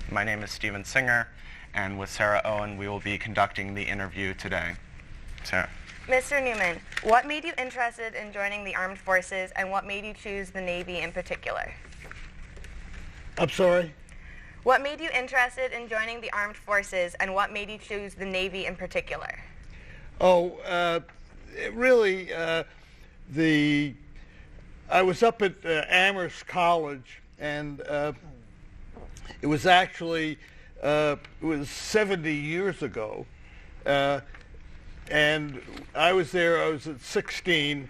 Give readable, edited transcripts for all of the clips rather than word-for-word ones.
My name is Steven Singer, and with Sarah Owen, we will be conducting the interview today. Sarah. Mr. Newman, what made you interested in joining the armed forces, and what made you choose the Navy in particular? I'm sorry? What made you interested in joining the armed forces, and what made you choose the Navy in particular? Really, I was up at Amherst College, and it was actually, it was 70 years ago, and I was there, I was at 16,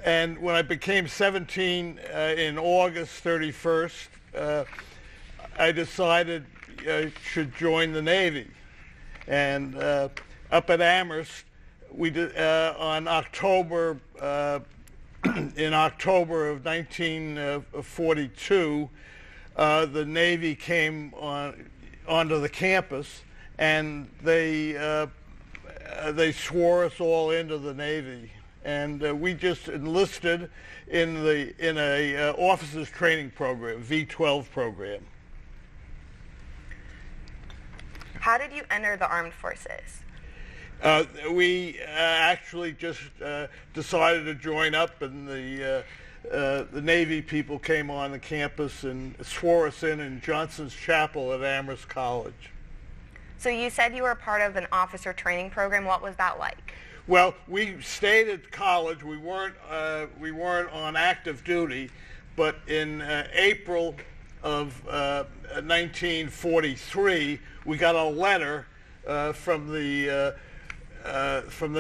and when I became 17 in August 31st, I decided I should join the Navy. And up at Amherst, we did, on October, in October of 1942, the Navy came onto the campus, and they swore us all into the Navy, and we just enlisted in a officers training program, V-12 program. How did you enter the armed forces? We actually just decided to join up, and the Navy people came on the campus and swore us in Johnson's Chapel at Amherst College. So you said you were part of an officer training program. What was that like? Well, we stayed at college. We weren't on active duty, but in April of 1943, we got a letter from the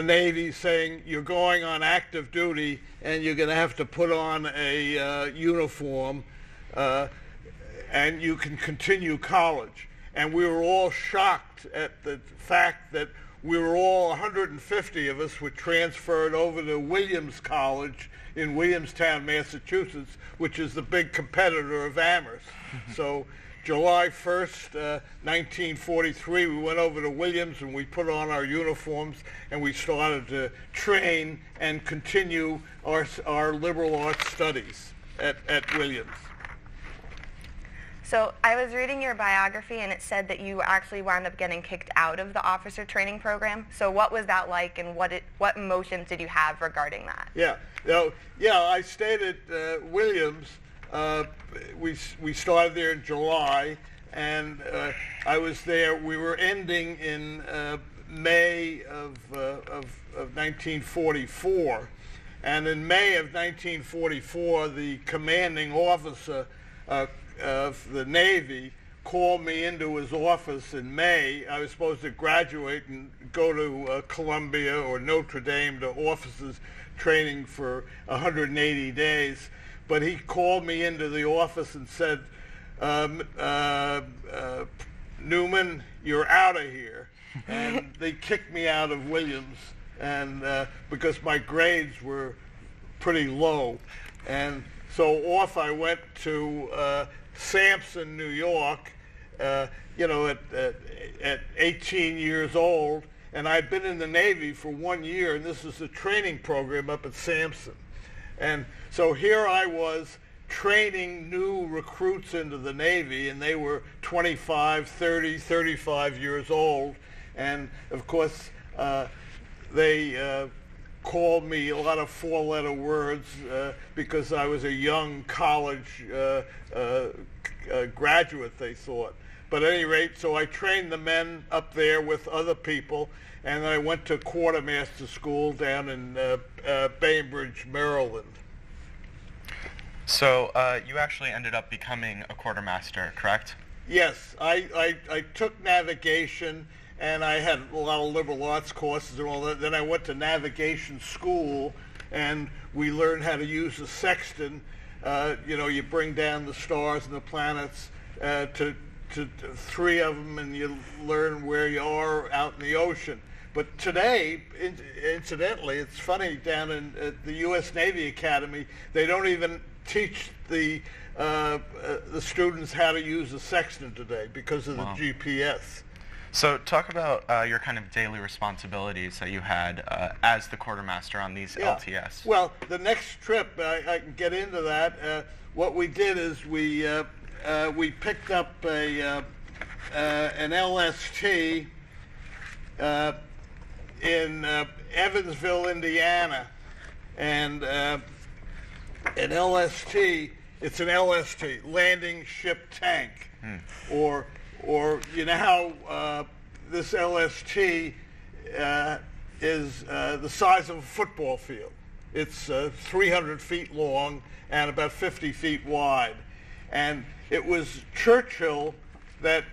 Navy saying you're going on active duty and you're going to have to put on a uniform and you can continue college. And we were all shocked at the fact that we were all 150 of us were transferred over to Williams College in Williamstown, Massachusetts, which is the big competitor of Amherst. So July 1st, 1943, we went over to Williams and we put on our uniforms and we started to train and continue our liberal arts studies at Williams. So I was reading your biography, and it said that you actually wound up getting kicked out of the officer training program. So what was that like, and what emotions did you have regarding that? Yeah, I stayed at Williams. We started there in July, and I was there. We were ending in May of 1944, and in May of 1944, the commanding officer of the Navy called me into his office in May. I was supposed to graduate and go to Columbia or Notre Dame to officers training for 180 days. But he called me into the office and said, Newman, you're out of here. And they kicked me out of Williams, and because my grades were pretty low. And so off I went to Sampson, New York, at 18 years old, and I'd been in the Navy for 1 year, and this is a training program up at Sampson. And so here I was training new recruits into the Navy, and they were 25, 30, 35 years old, and of course they called me a lot of four-letter words because I was a young college graduate, they thought. But at any rate, so I trained the men up there with other people, and I went to Quartermaster School down in Bainbridge, Maryland. So you actually ended up becoming a quartermaster, correct? Yes, I took navigation, and I had a lot of liberal arts courses and all that. Then I went to navigation school, and we learned how to use the sextant. You bring down the stars and the planets to three of them, and you learn where you are out in the ocean. But today, incidentally, it's funny, down at the U.S. Navy Academy, they don't even teach the students how to use the sextant today because of the GPS. So talk about your kind of daily responsibilities that you had as the quartermaster on these LTS. Well, the next trip, I can get into that. What we did is we picked up an LST in Evansville, Indiana, and an LST. It's an LST, landing ship tank, or you know how this LST is the size of a football field. It's 300 feet long and about 50 feet wide, and it was Churchill that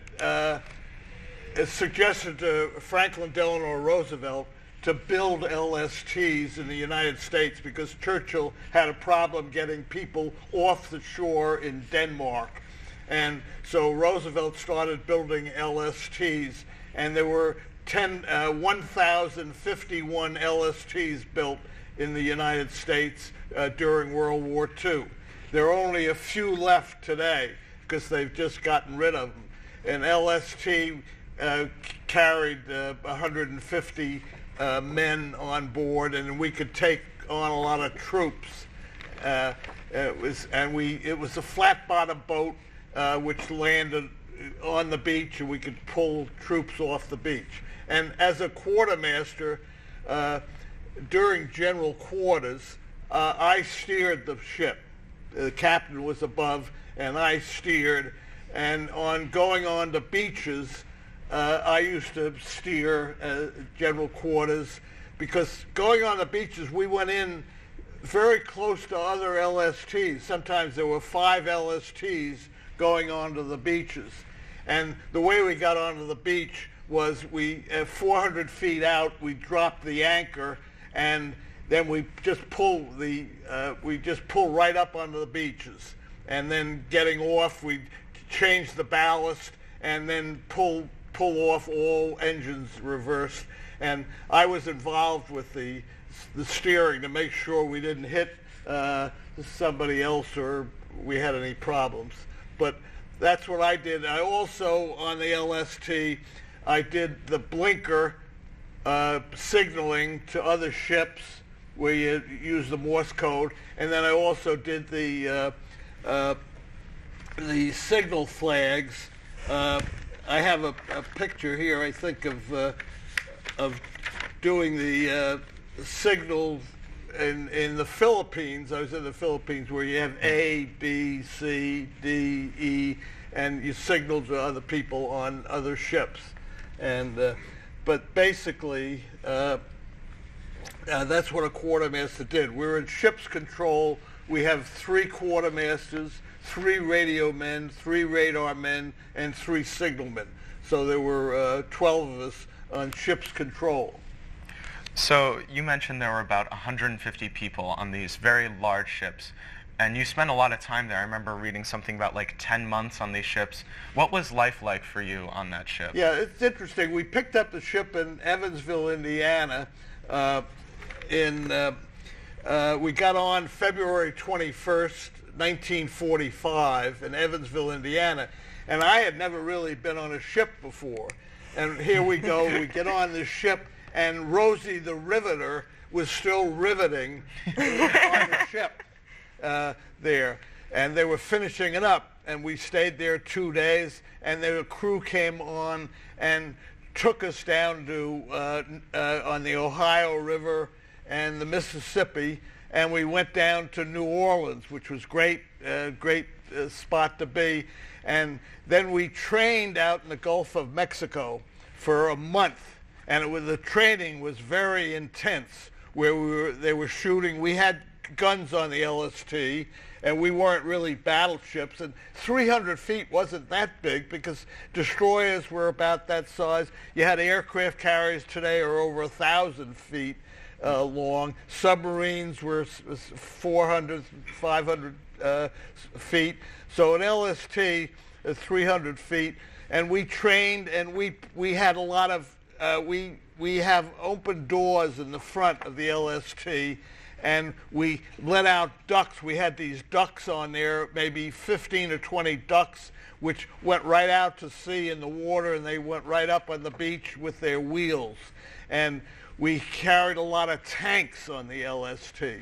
suggested to Franklin Delano Roosevelt to build LSTs in the United States because Churchill had a problem getting people off the shore in Denmark. And so Roosevelt started building LSTs, and there were 1,051 LSTs built in the United States during World War II. There are only a few left today because they've just gotten rid of them. An LST carried 150 men on board, and we could take on a lot of troops. It was a flat-bottom boat which landed on the beach, and we could pull troops off the beach. And as a quartermaster, during general quarters, I steered the ship. The captain was above, and I steered. And on going on to beaches, I used to steer general quarters, because going on the beaches, we went in very close to other LSTs. Sometimes there were 5 LSTs going onto the beaches. And the way we got onto the beach was at 400 feet out, we dropped the anchor, and then we just pull right up onto the beaches. And then getting off, we change the ballast and then pull off, all engines reversed. And I was involved with the steering to make sure we didn't hit somebody else or we had any problems. But that's what I did. I also, on the LST, I did the blinker signaling to other ships where you use the Morse code, and then I also did the signal flags. I have a picture here, I think, of doing the signals in the Philippines. I was in the Philippines, where you have A, B, C, D, E, and you signal to other people on other ships. And but basically, that's what a quartermaster did. We're in ship's control. We have 3 quartermasters, 3 radio men, 3 radar men, and 3 signalmen. So there were 12 of us on ship's control. So you mentioned there were about 150 people on these very large ships, and you spent a lot of time there. I remember reading something about like 10 months on these ships. What was life like for you on that ship? Yeah, it's interesting. We picked up the ship in Evansville, Indiana. We got on February 21st, 1945 in Evansville, Indiana, and I had never really been on a ship before. And here we go, we get on this ship, and Rosie the Riveter was still riveting on the ship there. And they were finishing it up, and we stayed there 2 days, and the crew came on and took us down to on the Ohio River and the Mississippi, and we went down to New Orleans, which was great spot to be. And then we trained out in the Gulf of Mexico for a month, and the training was very intense, where they were shooting. We had guns on the LST, and we weren't really battleships, and 300 feet wasn't that big because destroyers were about that size. You had aircraft carriers today are over 1,000 feet long. Submarines were 400, 500 feet. So an LST is 300 feet, and we trained, and we had a lot of we have open doors in the front of the LST, and we let out ducks. We had these ducks on there, maybe 15 or 20 ducks, which went right out to sea in the water, and they went right up on the beach with their wheels. And we carried a lot of tanks on the LST.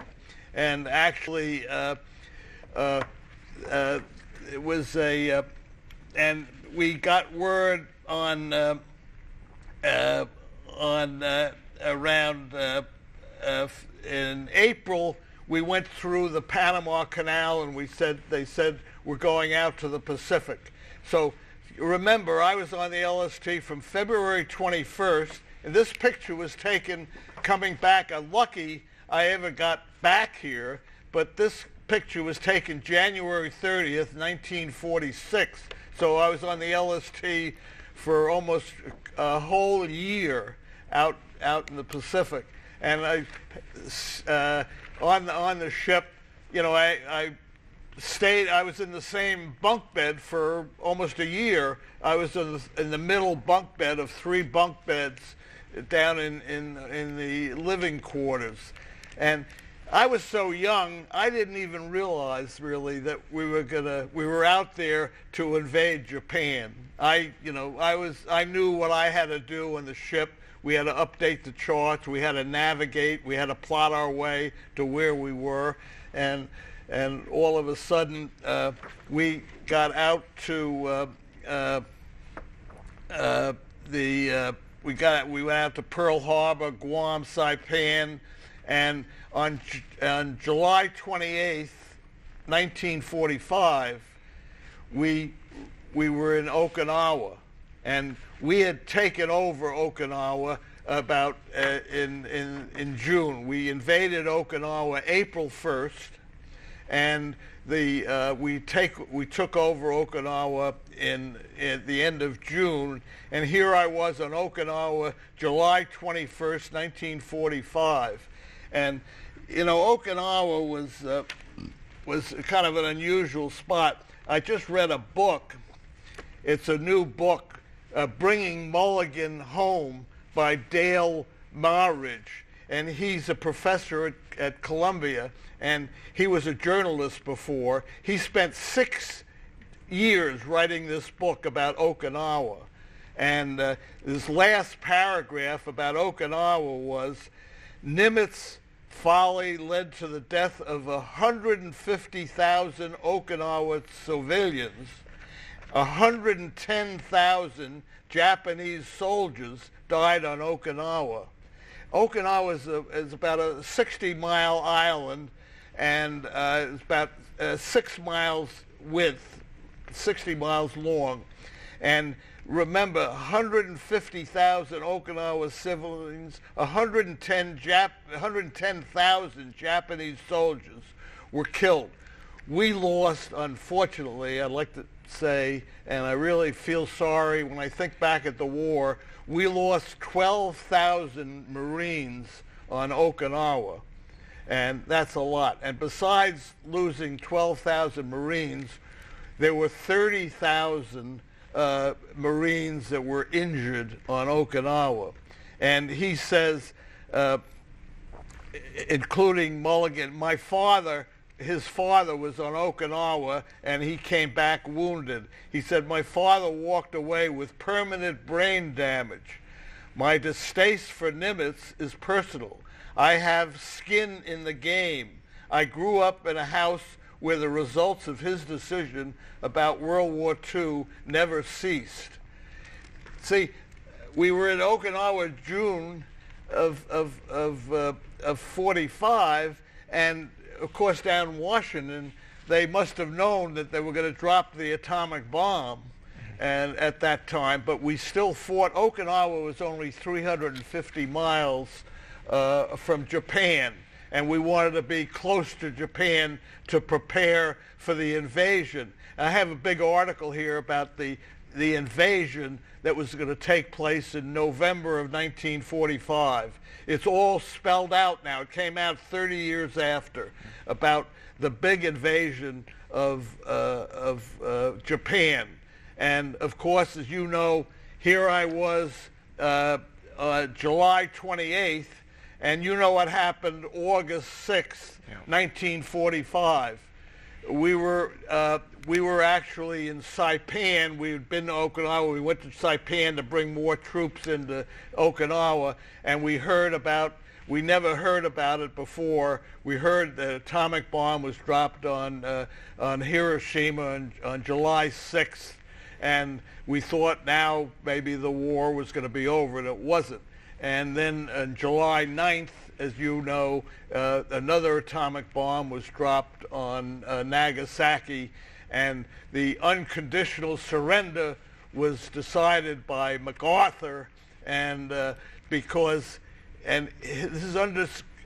And actually, it was and we got word on around in April. We went through the Panama Canal, and they said we're going out to the Pacific. So remember, I was on the LST from February 21st, and this picture was taken coming back. I'm lucky I ever got back here, but this picture was taken January 30th, 1946. So I was on the LST for almost a whole year out in the Pacific. And on the ship, you know, I was in the same bunk bed for almost a year. I was in the middle bunk bed of 3 bunk beds down in the living quarters. And I was so young, I didn't even realize really that we were out there to invade Japan. I knew what I had to do on the ship. We had to update the charts, we had to navigate, we had to plot our way to where we were, and all of a sudden we got out to we went out to Pearl Harbor, Guam, Saipan, and on July 28th, 1945, we were in Okinawa, and we had taken over Okinawa about in June. We invaded Okinawa April 1st, and we took over Okinawa at the end of June, and here I was on Okinawa July 21st, 1945. And you know, Okinawa was kind of an unusual spot. I just read a book. It's a new book, Bringing Mulligan Home by Dale Marridge, and he's a professor at Columbia, and he was a journalist before. He spent 6 years writing this book about Okinawa, and this last paragraph about Okinawa was, Nimitz folly led to the death of 150,000 Okinawa civilians. 110,000 Japanese soldiers died on Okinawa. Okinawa is about a 60-mile island, and it's about 6 miles width, 60 miles long. And remember, 150,000 Okinawa civilians, 110,000 Japanese soldiers were killed. We lost, unfortunately, I'd like to say, and I really feel sorry when I think back at the war, we lost 12,000 Marines on Okinawa, and that's a lot. And besides losing 12,000 Marines, there were 30,000 Marines that were injured on Okinawa. And he says, including Mulligan, his father was on Okinawa, and he came back wounded. He said, my father walked away with permanent brain damage. My distaste for Nimitz is personal. I have skin in the game. I grew up in a house where the results of his decision about World War II never ceased. See, we were in Okinawa June of 45, and of course down in Washington, they must have known that they were going to drop the atomic bomb and at that time, but we still fought. Okinawa was only 350 miles from Japan, and we wanted to be close to Japan to prepare for the invasion. I have a big article here about the invasion that was going to take place in November of 1945. It's all spelled out now. It came out 30 years after, about the big invasion of Japan. And of course, as you know, here I was July 28th, and you know what happened August 6th, 1945. We were actually in Saipan. We had been to Okinawa. We went to Saipan to bring more troops into Okinawa, and we never heard about it before. We heard the atomic bomb was dropped on Hiroshima on July 6th, and we thought now maybe the war was going to be over, and it wasn't. And then on July 9th, as you know, another atomic bomb was dropped on Nagasaki, and the unconditional surrender was decided by MacArthur, and this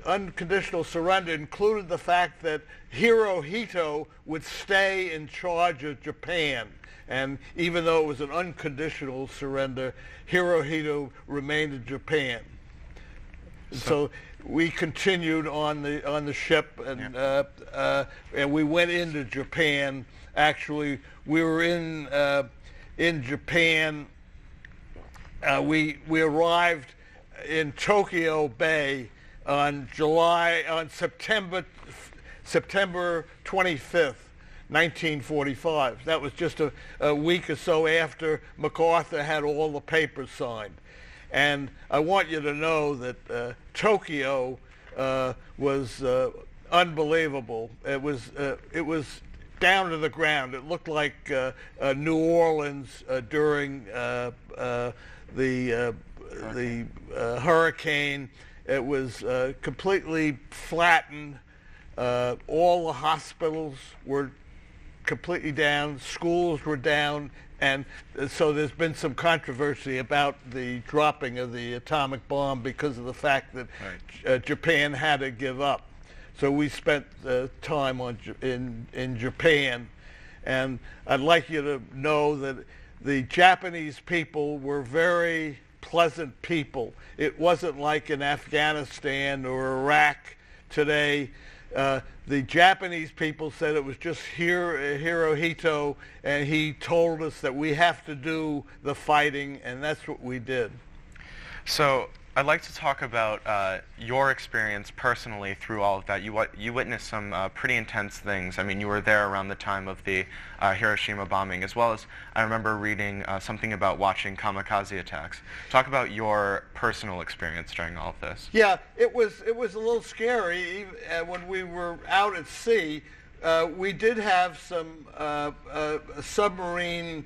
unconditional surrender included the fact that Hirohito would stay in charge of Japan. And even though it was an unconditional surrender, Hirohito remained in Japan. So we continued on the ship, and we went into Japan. Actually, we were in Japan. We arrived in Tokyo Bay on September 25th, 1945. That was just a week or so after MacArthur had all the papers signed. And I want you to know that Tokyo was unbelievable. It was down to the ground. It looked like New Orleans during the hurricane. It was completely flattened. All the hospitals were completely down. Schools were down. And so there's been some controversy about the dropping of the atomic bomb because of the fact that Japan had to give up. So we spent time in Japan. And I'd like you to know that the Japanese people were very pleasant people. It wasn't like in Afghanistan or Iraq today. The Japanese people said it was just Hirohito, and he told us that we have to do the fighting, and that's what we did. So I'd like to talk about your experience personally through all of that. You witnessed some pretty intense things. I mean, you were there around the time of the Hiroshima bombing, as well as I remember reading something about watching kamikaze attacks. Talk about your personal experience during all of this. Yeah, it was a little scary when we were out at sea. We did have some submarine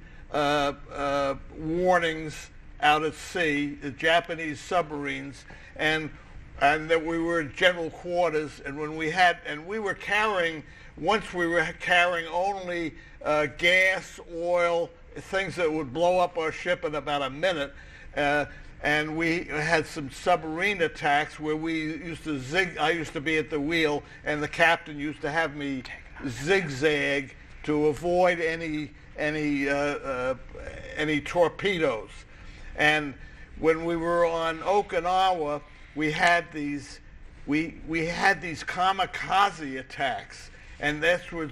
warnings out at sea, the Japanese submarines, and that we were in general quarters, and we were carrying only gas, oil, things that would blow up our ship in about a minute, and we had some submarine attacks where we used to I used to be at the wheel, and the captain used to have me zigzag to avoid any torpedoes. And when we were on Okinawa, we had these kamikaze attacks, and this was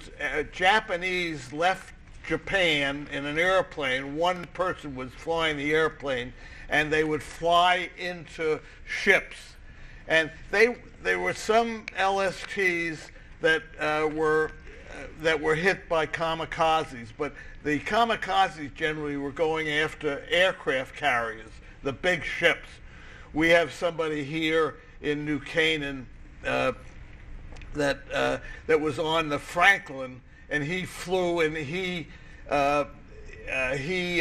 Japanese left Japan in an airplane. One person was flying the airplane, and they would fly into ships. And there were some LSTs that were hit by kamikazes, but the kamikazes generally were going after aircraft carriers, the big ships. We have somebody here in New Canaan that was on the Franklin, and he flew, and he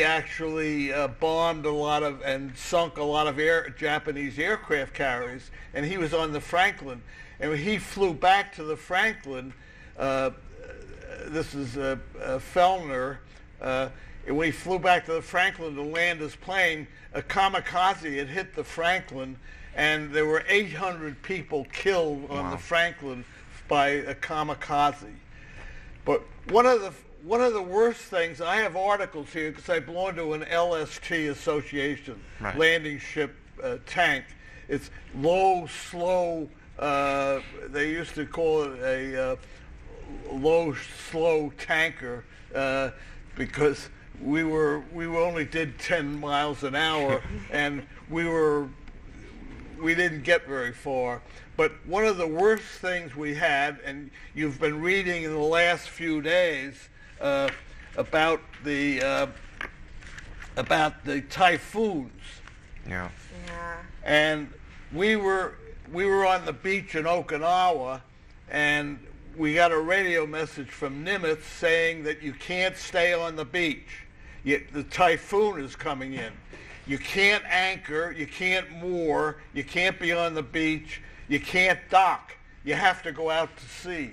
actually bombed a lot of and sunk a lot of Japanese aircraft carriers, and he was on the Franklin. And when he flew back to the Franklin, this is Fellner, and when he flew back to the Franklin to land his plane, a kamikaze had hit the Franklin, and there were 800 people killed on the Franklin by a kamikaze. But one of the worst things, I have articles here because I belong to an LST association, landing ship tank. It's low, slow, they used to call it a low, slow tanker because we only did 10 miles an hour, and we didn't get very far. But one of the worst things we had, and you've been reading in the last few days about the typhoons. Yeah. And we were on the beach in Okinawa, and we got a radio message from Nimitz saying that you can't stay on the beach. The typhoon is coming in. You can't anchor, you can't moor, you can't be on the beach, you can't dock. You have to go out to sea.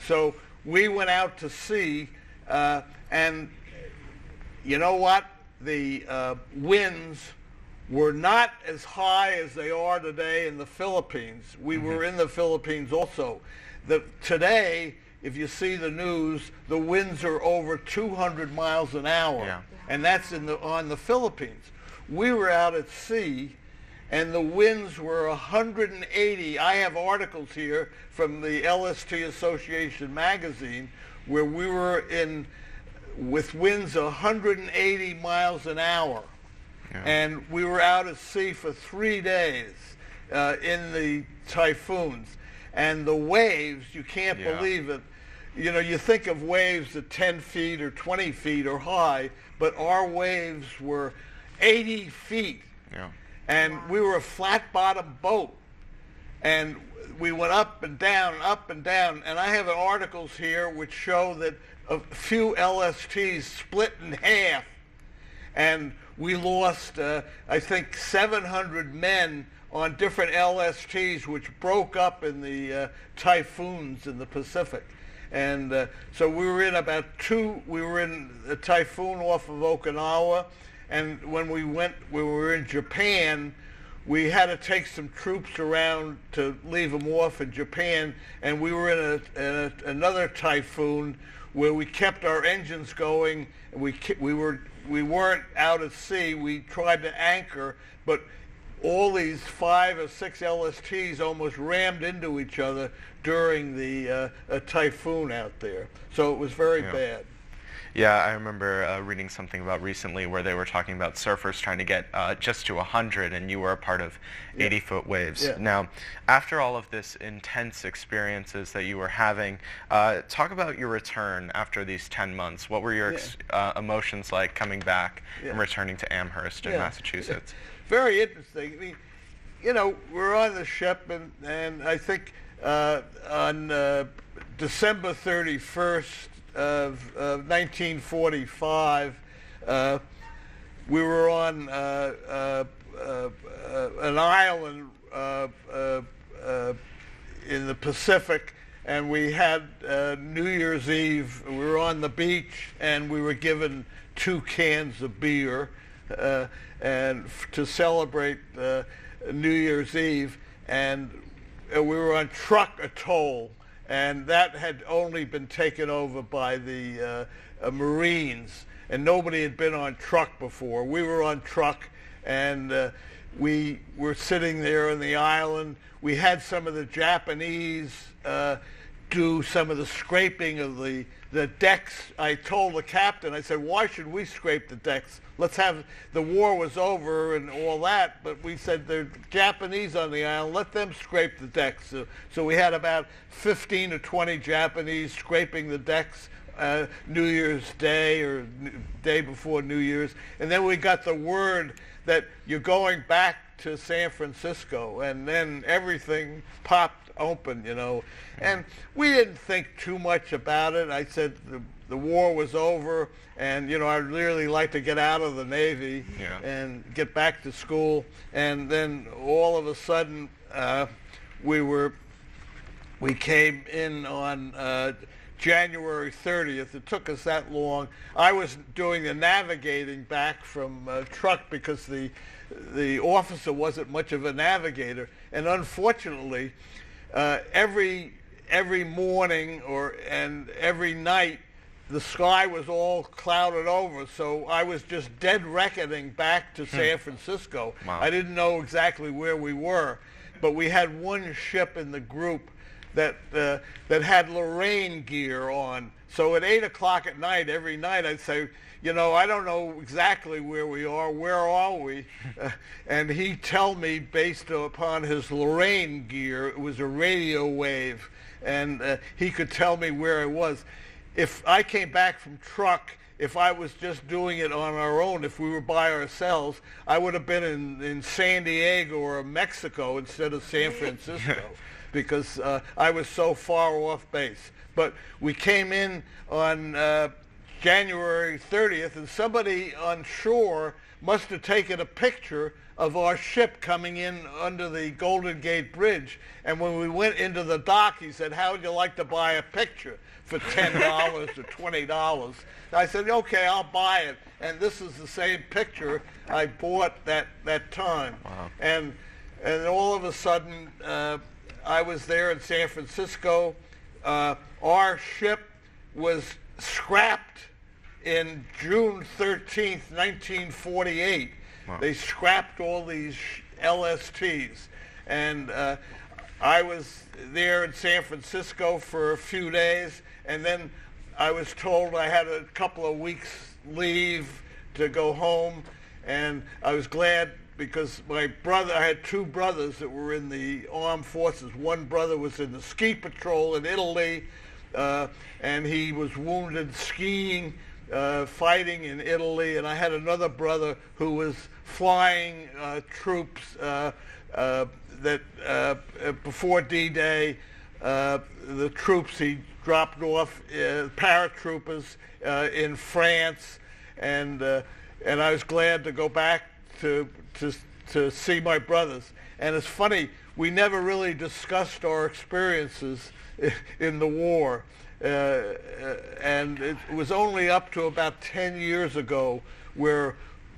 So we went out to sea, and you know what? The winds were not as high as they are today in the Philippines. We were in the Philippines also. Today, if you see the news, the winds are over 200 miles an hour, and that's on the Philippines. We were out at sea, and the winds were 180. I have articles here from the LST Association magazine where we were with winds 180 miles an hour. And we were out at sea for 3 days in the typhoons. And the waves, you can't believe it. You know, you think of waves at 10 feet or 20 feet or high, but our waves were 80 feet. And we were a flat-bottom boat. And we went up and down, and I have articles here which show that a few LSTs split in half. And we lost, I think, 700 men on different LSTs, which broke up in the typhoons in the Pacific. And so we were in we were in a typhoon off of Okinawa, and when we were in Japan, we had to take some troops around to leave them off in Japan, and we were in another typhoon where we kept our engines going. We weren't out at sea. We tried to anchor, but all these 5 or 6 LSTs almost rammed into each other during the typhoon out there. So it was very bad. Yeah, I remember reading something about recently where they were talking about surfers trying to get just to 100, and you were a part of 80-foot waves. Now, after all of this intense experiences that you were having, talk about your return after these 10 months. What were your emotions like coming back and returning to Amherst in Massachusetts? Very interesting. I mean, you know, we're on the ship, and I think on December 31st, of 1945, we were on an island in the Pacific, and we had New Year's Eve. We were on the beach, and we were given 2 cans of beer and to celebrate New Year's Eve, and we were on Truk Atoll. And that had only been taken over by the Marines, and nobody had been on Truk before. We were on Truk, and we were sitting there on the island. We had some of the Japanese do some of the scraping of the decks. I told the captain, I said, why should we scrape the decks? Let's have, the war was over and all that, but we said there are Japanese on the island, let them scrape the decks. So we had about 15 or 20 Japanese scraping the decks New Year's Day or day before New Year's. And then we got the word that you're going back to San Francisco, and then everything popped open, you know. And we didn't think too much about it. I said the war was over, and, you know, I'd really like to get out of the Navy and get back to school. And then all of a sudden, we came in on January 30th. It took us that long. I was doing the navigating back from Truk because the officer wasn't much of a navigator, and unfortunately, every morning and every night, the sky was all clouded over, so I was just dead reckoning back to San Francisco. Wow. I didn't know exactly where we were, but we had one ship in the group that had Lorraine gear on. So at 8 o'clock at night, every night, I'd say, you know, I don't know exactly where we are. Where are we? And he'd tell me based upon his Lorraine gear. It was a radio wave, and he could tell me where I was. If I came back from Truk, if I was just doing it on our own, if we were by ourselves, I would have been in San Diego or Mexico instead of San Francisco because I was so far off base. But we came in on January 30th, and somebody on shore must have taken a picture of our ship coming in under the Golden Gate Bridge. And when we went into the dock, he said, "How would you like to buy a picture for $10 or $20? I said, "Okay, I'll buy it." And this is the same picture I bought that time. Wow. And all of a sudden, I was there in San Francisco. Our ship was scrapped in June 13th, 1948. Wow. They scrapped all these LSTs. And I was there in San Francisco for a few days, and then I was told I had a couple of weeks leave to go home, and I was glad because I had two brothers that were in the armed forces. One brother was in the ski patrol in Italy, and he was wounded skiing, fighting in Italy, and I had another brother who was flying troops that before D-Day, the troops he dropped off, paratroopers in France, and I was glad to go back to see my brothers. And it's funny, we never really discussed our experiences in the war. And it was only up to about 10 years ago where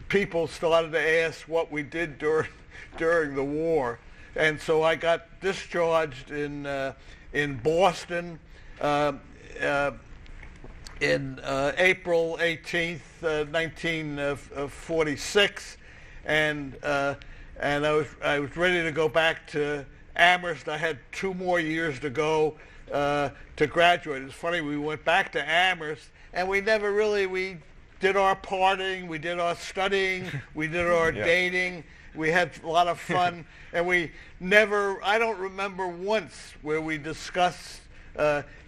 people started to ask what we did during the war. And so I got discharged in Boston in April 18th, 1946, and I was ready to go back to Amherst. I had 2 more years to go to graduate. It's funny, we went back to Amherst, and we did our partying, we did our studying, we did our dating. We had a lot of fun, and I don't remember once where we discussed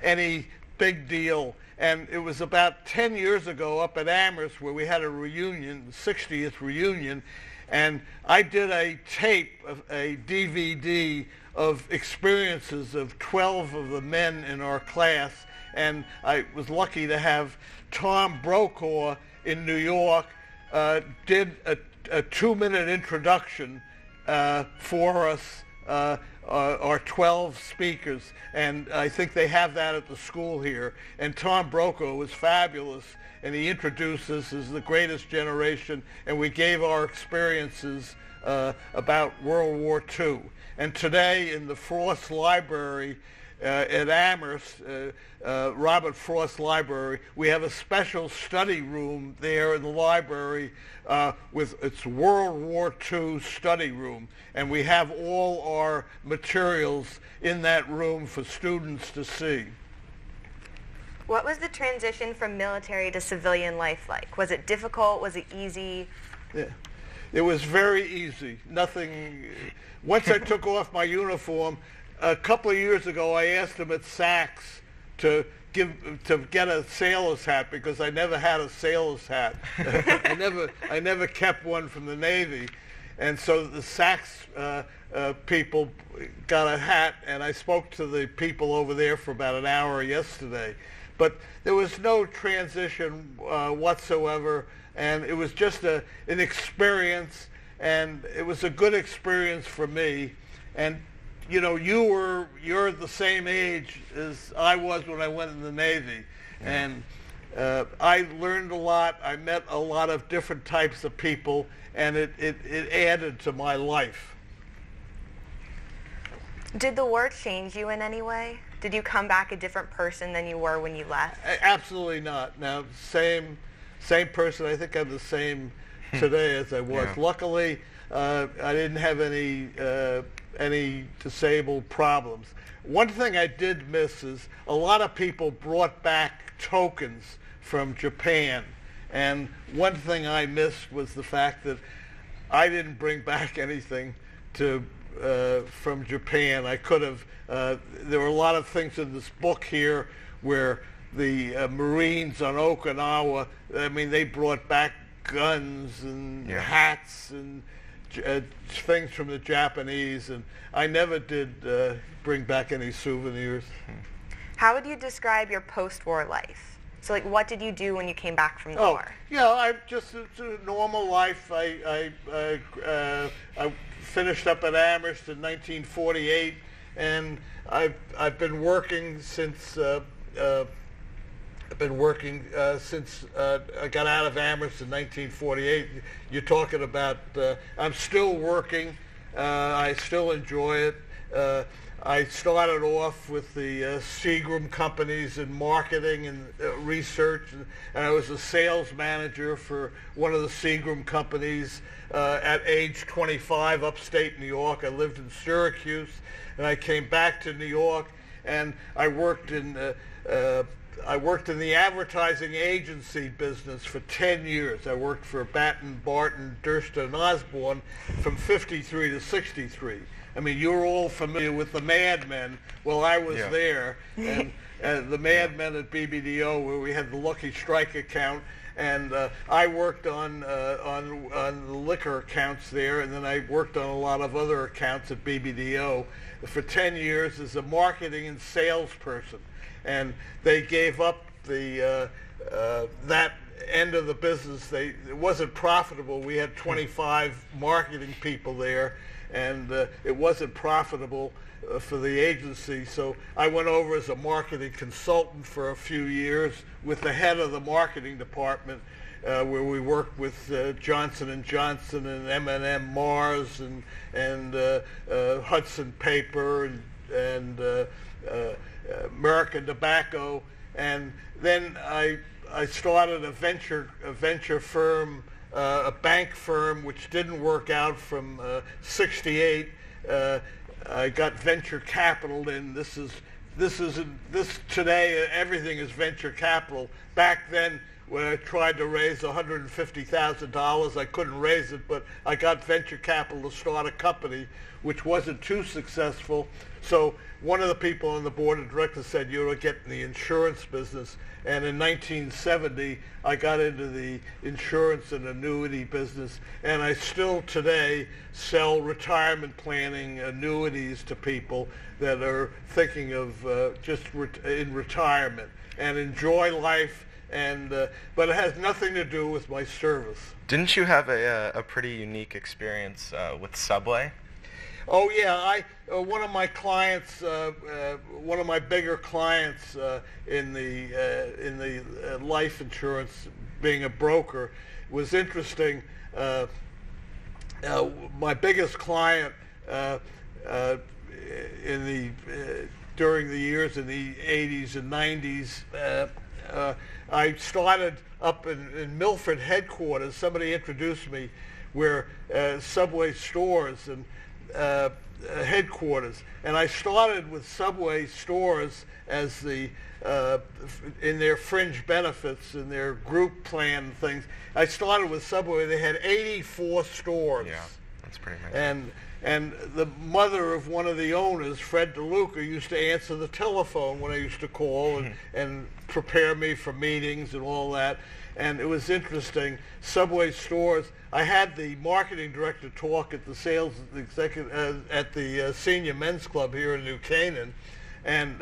any big deal. And it was about 10 years ago up at Amherst where we had a reunion, the 60th reunion, and I did a tape, a DVD of experiences of 12 of the men in our class, and I was lucky to have Tom Brokaw in New York did a 2-minute introduction for us, our 12 speakers, and I think they have that at the school here. And Tom Brokaw was fabulous, and he introduced us as the greatest generation, and we gave our experiences about World War II. And today in the Frost Library at Amherst, Robert Frost Library, we have a special study room there in the library with its World War II study room, and we have all our materials in that room for students to see. What was the transition from military to civilian life like? Was it difficult? Was it easy? Yeah. It was very easy. Nothing. Once I took off my uniform, a couple of years ago, I asked them at Saks to get a sailor's hat because I never had a sailor's hat. I never kept one from the Navy, and so the Saks people got a hat, and I spoke to the people over there for about an hour yesterday. But there was no transition whatsoever, and it was just an experience, and it was a good experience for me. And you know, you're the same age as I was when I went in the Navy, and I learned a lot. I met a lot of different types of people, and it added to my life. Did the war change you in any way? Did you come back a different person than you were when you left? Absolutely not. Now, same person. I think I'm the same today as I was. Yeah. Luckily, I didn't have any disabled problems. One thing I did miss is a lot of people brought back tokens from Japan, and one thing I missed was the fact that I didn't bring back anything from Japan. I could have. There were a lot of things in this book here where the Marines on Okinawa, I mean, they brought back guns and hats and things from the Japanese, and I never did Hmm. bring back any souvenirs. How would you describe your post-war life? So like, what did you do when you came back from the Oh, war? yeah, it's a normal life. I finished up at Amherst in 1948, and I've been working since I got out of Amherst in 1948. You're talking about, I'm still working. I still enjoy it. I started off with the Seagram companies in marketing and research, and I was a sales manager for one of the Seagram companies at age 25, upstate New York. I lived in Syracuse, and I came back to New York, and I worked in the advertising agency business for 10 years. I worked for Batten, Barton, Durst and Osborne from 53 to 63. I mean, you're all familiar with the Mad Men. Well, I was there, and the Mad Men at BBDO, where we had the Lucky Strike account, and I worked on the liquor accounts there, and then I worked on a lot of other accounts at BBDO for 10 years as a marketing and salesperson. And they gave up the that end of the business. It wasn't profitable. We had 25 marketing people there, and it wasn't profitable for the agency. So I went over as a marketing consultant for a few years with the head of the marketing department, where we worked with Johnson & Johnson and M&M Mars and Hudson Paper and American Tobacco. And then I started a venture firm, a bank firm, which didn't work out from 68. I got venture capital in. This today everything is venture capital. Back then, when I tried to raise $150,000, I couldn't raise it, but I got venture capital to start a company, which wasn't too successful. So one of the people on the board of directors said, you ought to get in the insurance business. And in 1970, I got into the insurance and annuity business, and I still today sell retirement planning annuities to people that are thinking of in retirement and enjoy life. And but it has nothing to do with my service. Didn't you have a pretty unique experience with Subway? Oh yeah, one of my clients, one of my bigger clients in the life insurance, being a broker, was interesting. My biggest client during the years in the 80s and 90s. I started up in Milford headquarters. Somebody introduced me where Subway stores and headquarters, and I started with Subway stores as in their fringe benefits, in their group plan things. I started with Subway. They had 84 stores. Yeah, that's pretty amazing. And the mother of one of the owners, Fred DeLuca, used to answer the telephone when I used to call and prepare me for meetings and all that. And it was interesting. Subway stores. I had the marketing director talk at the sales executive at the Senior Men's Club here in New Canaan, and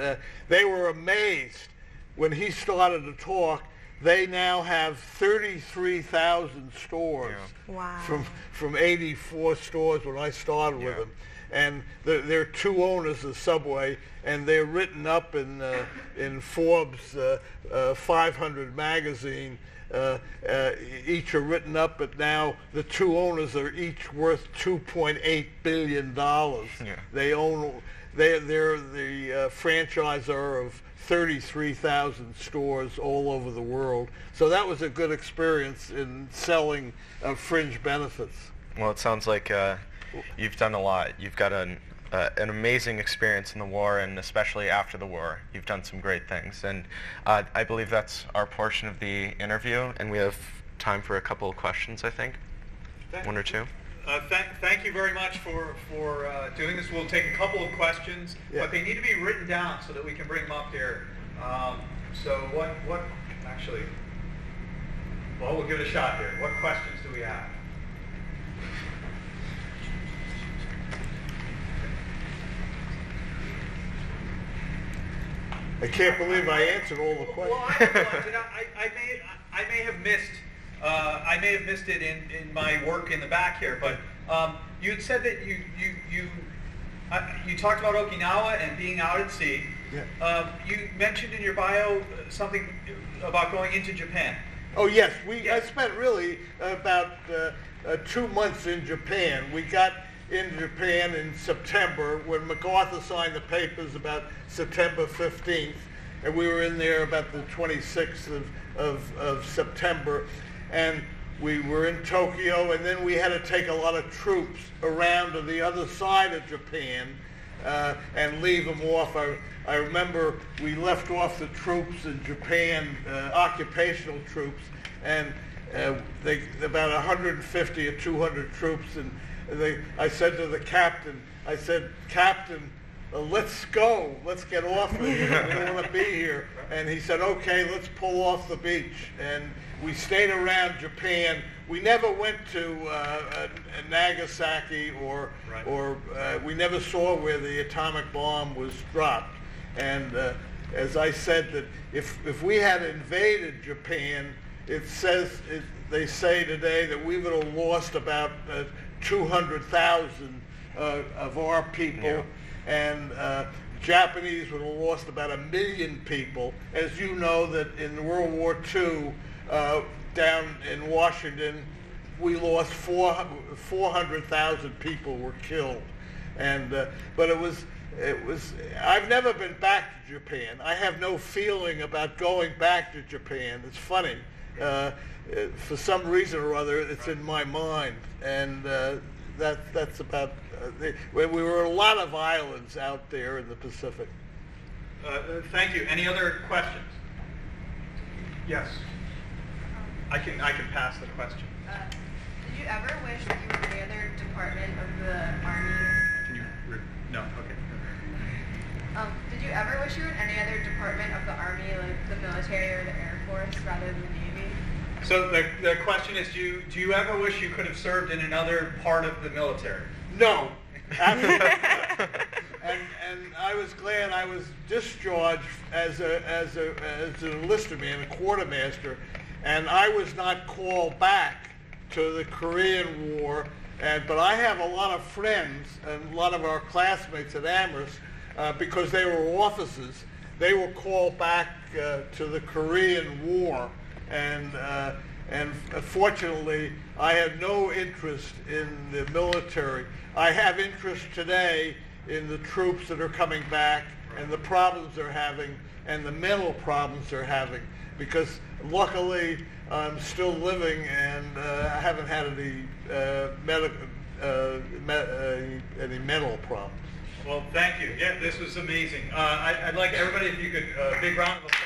they were amazed when he started to talk. They now have 33,000 stores. Yeah. Wow. From 84 stores when I started with them. And there are two owners of Subway, and they're written up in Forbes 500 magazine. Each are written up, but now the two owners are each worth $2.8 billion. Yeah. They're the franchisor of 33,000 stores all over the world. So that was a good experience in selling fringe benefits. Well, it sounds like you've done a lot. You've got an amazing experience in the war, and especially after the war. You've done some great things. And I believe that's our portion of the interview, and we have time for a couple of questions, I think. One or two. Thank you very much for doing this. We'll take a couple of questions, but they need to be written down so that we can bring them up here. So what actually, well, we'll give it a shot here. What questions do we have? I can't believe I answered all the questions. Well, I realized that I may have missed it in my work in the back here, but you had said that you talked about Okinawa and being out at sea. Yeah. You mentioned in your bio something about going into Japan. Oh yes, I spent really about 2 months in Japan. We got in Japan in September when MacArthur signed the papers about September 15th, and we were in there about the 26th of September, and we were in Tokyo, and then we had to take a lot of troops around to the other side of Japan and leave them off. I remember we left off the troops in Japan, occupational troops, and about 150 or 200 troops, and I said to the captain, "Captain, let's go. Let's get off of here. We don't want to be here." And he said, "Okay, let's pull off the beach." And we stayed around Japan. We never went to Nagasaki or we never saw where the atomic bomb was dropped. And as I said, that if we had invaded Japan, they say today that we would have lost about 200,000 of our people, and Japanese would have lost about 1 million people. As you know, that in World War II, down in Washington, we lost 400,000 people were killed, and but it was. I've never been back to Japan. I have no feeling about going back to Japan. It's funny. For some reason or other, it's in my mind, and that's about. We were a lot of islands out there in the Pacific. Thank you. Any other questions? Yes. I can pass the question. Did you ever wish that you were in any other department of the Army? Can you? No. Okay. Did you ever wish you were in any other department of the Army, like the military or the Air Force, rather than the Navy? So the question is, do you ever wish you could have served in another part of the military? No. Absolutely. And I was glad I was discharged as an enlisted man, a quartermaster, and I was not called back to the Korean War. But I have a lot of friends and a lot of our classmates at Amherst, because they were officers, they were called back to the Korean War, and fortunately, I had no interest in the military. I have interest today in the troops that are coming back and the problems they're having and the mental problems they're having, because luckily I'm still living and I haven't had any mental problems. Well, thank you. Yeah, this was amazing. I'd like everybody, if you could, big round of applause.